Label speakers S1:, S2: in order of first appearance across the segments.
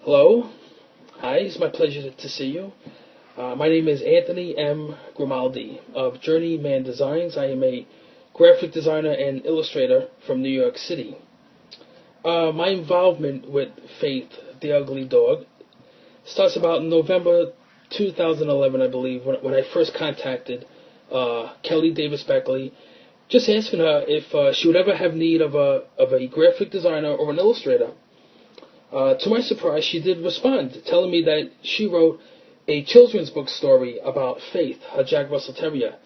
S1: Hello. Hi, it's my pleasure to see you. My name is Anthony M. Grimaldi of Journeyman Designs. I am a graphic designer and illustrator from New York City. My involvement with Faith, the Ugly Dog, starts about in November 2011, I believe, when I first contacted Kelly Davis Beckley, just asking her if she would ever have need of a graphic designer or an illustrator. To my surprise, she did respond, telling me that she wrote a children's book story about Faith, her Jack Russell Terrier,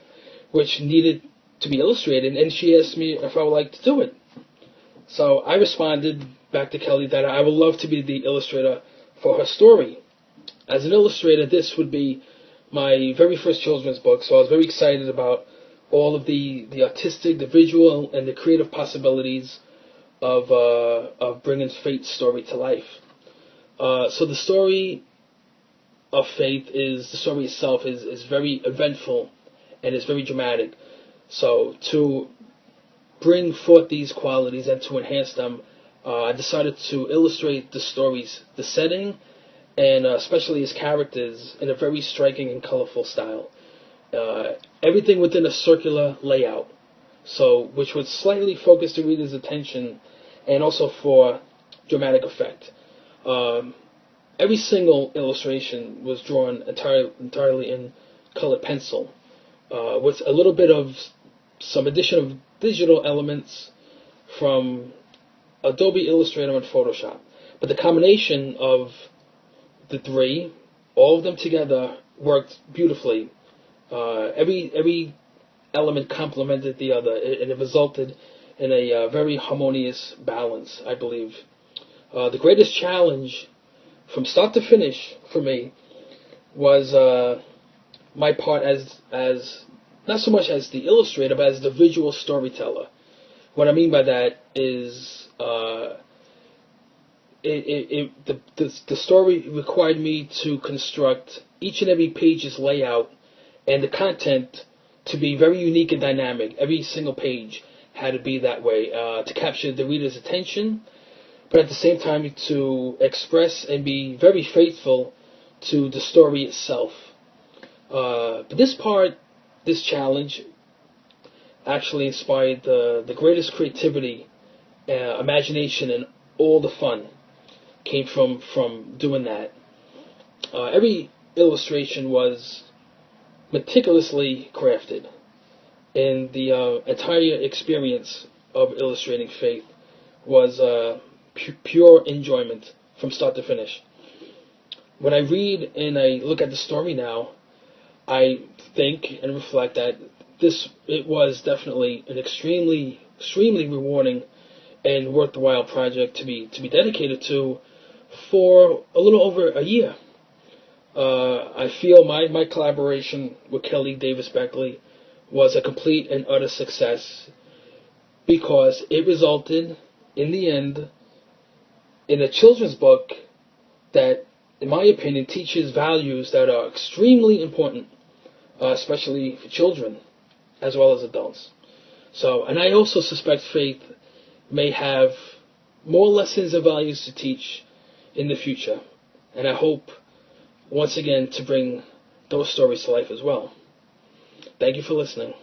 S1: which needed to be illustrated, and she asked me if I would like to do it. So I responded back to Kelly that I would love to be the illustrator for her story. As an illustrator, this would be my very first children's book, so I was very excited about all of the artistic, the visual, and the creative possibilities of bringing Faith's story to life. So the story of Faith the story itself is very eventful and is very dramatic. So to bring forth these qualities and to enhance them, I decided to illustrate the stories, the setting, and especially his characters in a very striking and colorful style. Everything within a circular layout, so which would slightly focus the reader's attention and also for dramatic effect. Every single illustration was drawn entirely in colored pencil, with a little bit of some addition of digital elements from Adobe Illustrator and Photoshop. But the combination of the three, all of them together, worked beautifully. Every element complemented the other, and it resulted in a very harmonious balance, I believe. The greatest challenge from start to finish for me was my part as not so much as the illustrator, but as the visual storyteller. What I mean by that is the story required me to construct each and every page's layout and the content to be very unique and dynamic. Every single page had to be that way to capture the reader's attention, but at the same time to express and be very faithful to the story itself. But this challenge actually inspired the greatest creativity, imagination, and all the fun came from doing that. Every illustration was meticulously crafted, and the entire experience of illustrating Faith was pure enjoyment from start to finish. When I read and I look at the story now, I think and reflect that it was definitely an extremely rewarding and worthwhile project to be dedicated to for a little over a year. I feel my collaboration with Kelly Davis Beckley was a complete and utter success because it resulted, in the end, in a children's book that, in my opinion, teaches values that are extremely important, especially for children as well as adults. So, and I also suspect Faith may have more lessons and values to teach in the future, and I hope once again to bring those stories to life as well. Thank you for listening.